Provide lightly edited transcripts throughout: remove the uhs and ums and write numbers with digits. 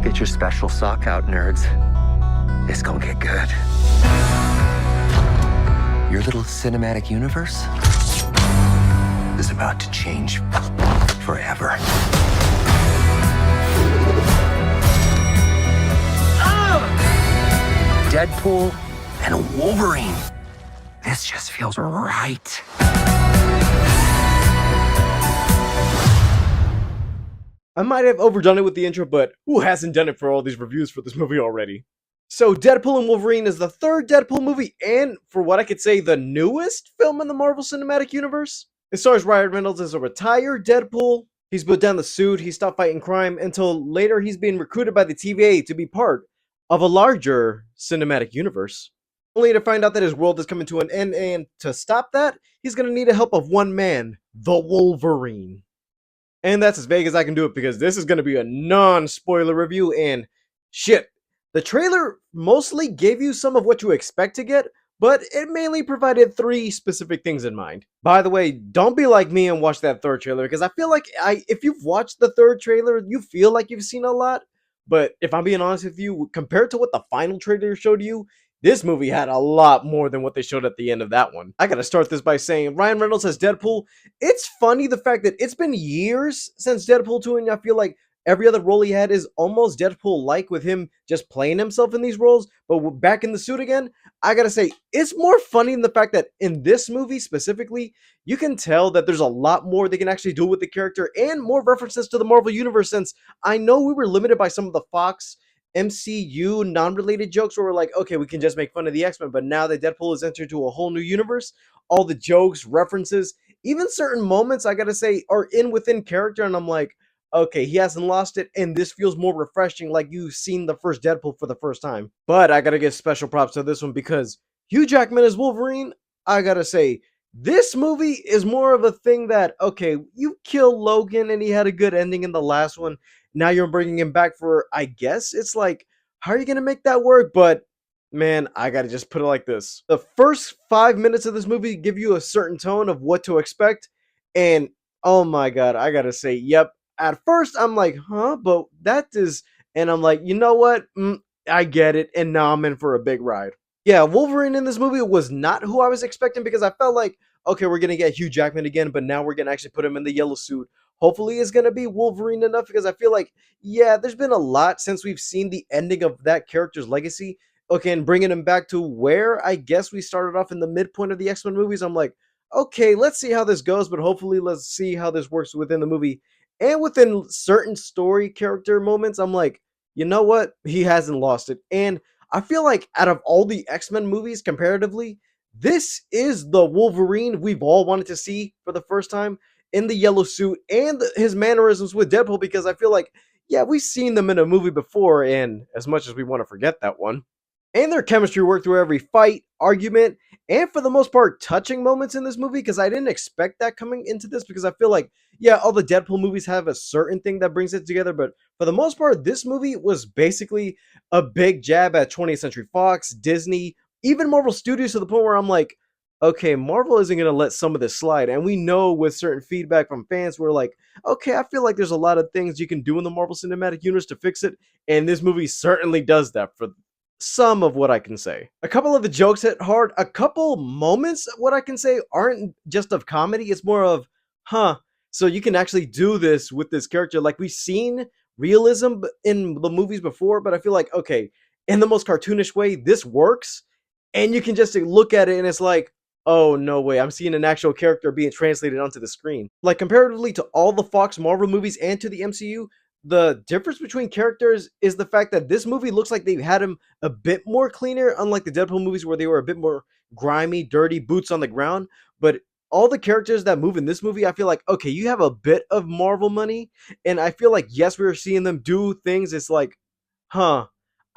Get your special sock out, nerds. It's gonna get good. Your little cinematic universe is about to change forever. Deadpool and Wolverine. This just feels right. I might have overdone it with the intro, but who hasn't done it for all these reviews for this movie already? So Deadpool and Wolverine is the third Deadpool movie and, for what I could say, the newest film in the Marvel Cinematic Universe. It stars Ryan Reynolds as a retired Deadpool. He's put down the suit, he stopped fighting crime, until later he's being recruited by the TVA to be part of a larger cinematic universe. Only to find out that his world is coming to an end, and to stop that, he's gonna need the help of one man, the Wolverine. And that's as vague as I can do it because this is going to be a non-spoiler review, and shit, the trailer mostly gave you some of what you expect to get, but it mainly provided 3 specific things in mind. By the way, don't be like me and watch that third trailer, because I feel like if you've watched the third trailer, you feel like you've seen a lot, but if I'm being honest with you, compared to what the final trailer showed you, this movie had a lot more than what they showed at the end of that one. I gotta start this by saying Ryan Reynolds as Deadpool. It's funny the fact that it's been years since Deadpool 2, and I feel like every other role he had is almost Deadpool-like, with him just playing himself in these roles, but back in the suit again. I gotta say, it's more funny in the fact that in this movie specifically, you can tell that there's a lot more they can actually do with the character, and more references to the Marvel Universe, since I know we were limited by some of the Fox MCU non-related jokes where we're like, okay, we can just make fun of the X-Men, but now that Deadpool has entered into a whole new universe, all the jokes, references, even certain moments, I gotta say, are in within character, and I'm like, okay, he hasn't lost it, and this feels more refreshing, like you've seen the first Deadpool for the first time. But I gotta give special props to this one because Hugh Jackman as Wolverine, I gotta say, this movie is more of a thing that, okay, you kill Logan and he had a good ending in the last one. Now you're bringing him back for, I guess it's like, how are you gonna make that work? But man, I gotta just put it like this: the first 5 minutes of this movie give you a certain tone of what to expect, and oh my god, I gotta say, yep. At first, I'm like, huh, but that is, and I'm like, you know what? I get it, and now I'm in for a big ride. Yeah, Wolverine in this movie was not who I was expecting, because I felt like, okay, we're gonna get Hugh Jackman again, but now we're gonna actually put him in the yellow suit. Hopefully, it's gonna be Wolverine enough, because I feel like, yeah, there's been a lot since we've seen the ending of that character's legacy. Okay, and bringing him back to where I guess we started off in the midpoint of the X-Men movies, I'm like, okay, let's see how this goes, but hopefully, let's see how this works within the movie. And within certain story character moments, I'm like, you know what? He hasn't lost it. And I feel like out of all the X-Men movies comparatively, this is the Wolverine we've all wanted to see for the first time, in the yellow suit and his mannerisms with Deadpool, because I feel like, yeah, we've seen them in a movie before, and as much as we want to forget that one. And their chemistry worked through every fight, argument, and for the most part, touching moments in this movie, because I didn't expect that coming into this, because I feel like, yeah, all the Deadpool movies have a certain thing that brings it together, but for the most part, this movie was basically a big jab at 20th Century Fox, Disney, even Marvel Studios, to the point where I'm like, okay, Marvel isn't going to let some of this slide. And we know with certain feedback from fans, we're like, okay, I feel like there's a lot of things you can do in the Marvel Cinematic Universe to fix it. And this movie certainly does that for some of what I can say. A couple of the jokes hit hard. A couple moments, what I can say, aren't just of comedy. It's more of, huh, so you can actually do this with this character. Like, we've seen realism in the movies before, but I feel like, okay, in the most cartoonish way, this works. And you can just look at it and it's like, oh, no way, I'm seeing an actual character being translated onto the screen. Like, comparatively to all the Fox Marvel movies and to the MCU, the difference between characters is the fact that this movie looks like they had him a bit more cleaner, unlike the Deadpool movies where they were a bit more grimy, dirty, boots on the ground. But all the characters that move in this movie, I feel like, okay, you have a bit of Marvel money, and I feel like, yes, we are seeing them do things. It's like, huh,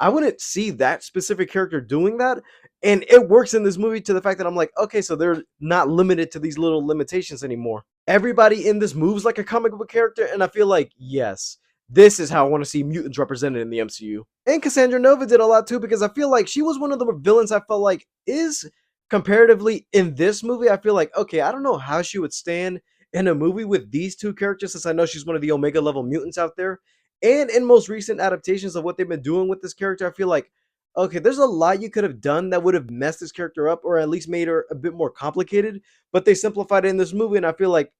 I wouldn't see that specific character doing that. And it works in this movie to the fact that I'm like, okay, so they're not limited to these little limitations anymore. Everybody in this moves like a comic book character, and I feel like, yes, this is how I want to see mutants represented in the MCU. And Cassandra Nova did a lot too, because I feel like she was one of the villains I felt like is comparatively in this movie. I feel like, okay, I don't know how she would stand in a movie with these two characters, since I know she's one of the Omega level mutants out there. And in most recent adaptations of what they've been doing with this character, I feel like, okay, there's a lot you could have done that would have messed this character up or at least made her a bit more complicated, but they simplified it in this movie, and I feel like,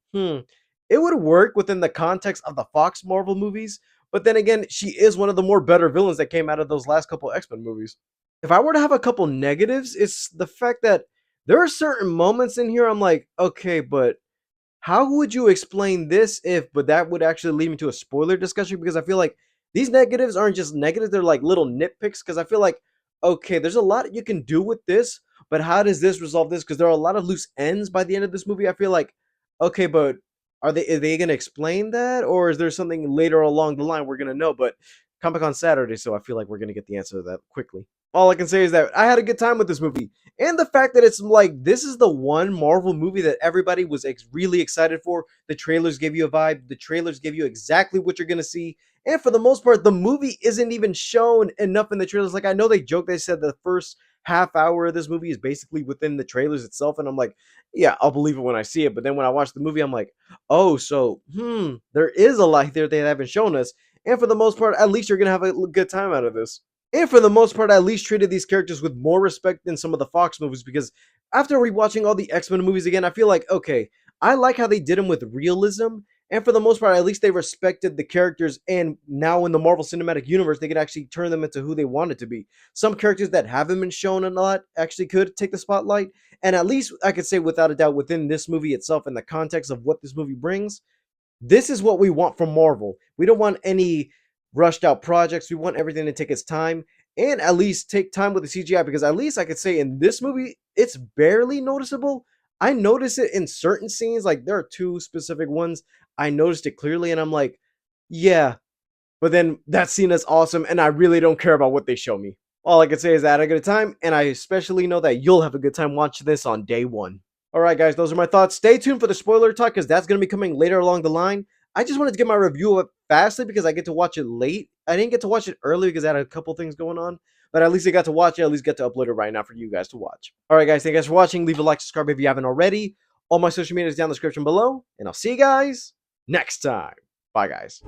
it would work within the context of the Fox Marvel movies. But then again, she is one of the more better villains that came out of those last couple X-Men movies. If I were to have a couple negatives, it's the fact that there are certain moments in here I'm like, okay, but how would you explain this if, but that would actually lead me to a spoiler discussion because I feel like these negatives aren't just negatives, they're like little nitpicks because I feel like, okay, there's a lot you can do with this, but how does this resolve this? Because there are a lot of loose ends by the end of this movie. I feel like, okay, but are they going to explain that or is there something later along the line we're going to know? But Comic Con Saturday, so I feel like we're going to get the answer to that quickly. All I can say is that I had a good time with this movie. And the fact that it's like this is the one Marvel movie that everybody was really excited for. The trailers give you a vibe. The trailers give you exactly what you're gonna see. And for the most part, the movie isn't even shown enough in the trailers. Like I know they joked, they said the first half hour of this movie is basically within the trailers itself, and I'm like, yeah, I'll believe it when I see it. But then when I watch the movie, I'm like, oh, so there is a lot there they haven't shown us. And for the most part, at least you're gonna have a good time out of this. And for the most part, I at least treated these characters with more respect than some of the Fox movies because after rewatching all the X-Men movies again, I feel like, okay, I like how they did them with realism. And for the most part, at least they respected the characters. And now in the Marvel Cinematic Universe, they could actually turn them into who they wanted to be. Some characters that haven't been shown a lot actually could take the spotlight. And at least I could say without a doubt within this movie itself and the context of what this movie brings, this is what we want from Marvel. We don't want any rushed out projects. We want everything to take its time and at least take time with the CGI because at least I could say in this movie, it's barely noticeable. I notice it in certain scenes, like there are two specific ones. I noticed it clearly, and I'm like, yeah, but then that scene is awesome, and I really don't care about what they show me. All I can say is that I had a good time, and I especially know that you'll have a good time watching this on day one. All right, guys, those are my thoughts. Stay tuned for the spoiler talk because that's going to be coming later along the line. I just wanted to get my review of it fastly because I get to watch it late. I didn't get to watch it early because I had a couple things going on, but at least I got to watch it. At least get to upload it right now for you guys to watch. All right, guys, thank you guys for watching. Leave a like, subscribe if you haven't already. All my social media is down in the description below, and I'll see you guys next time. Bye, guys.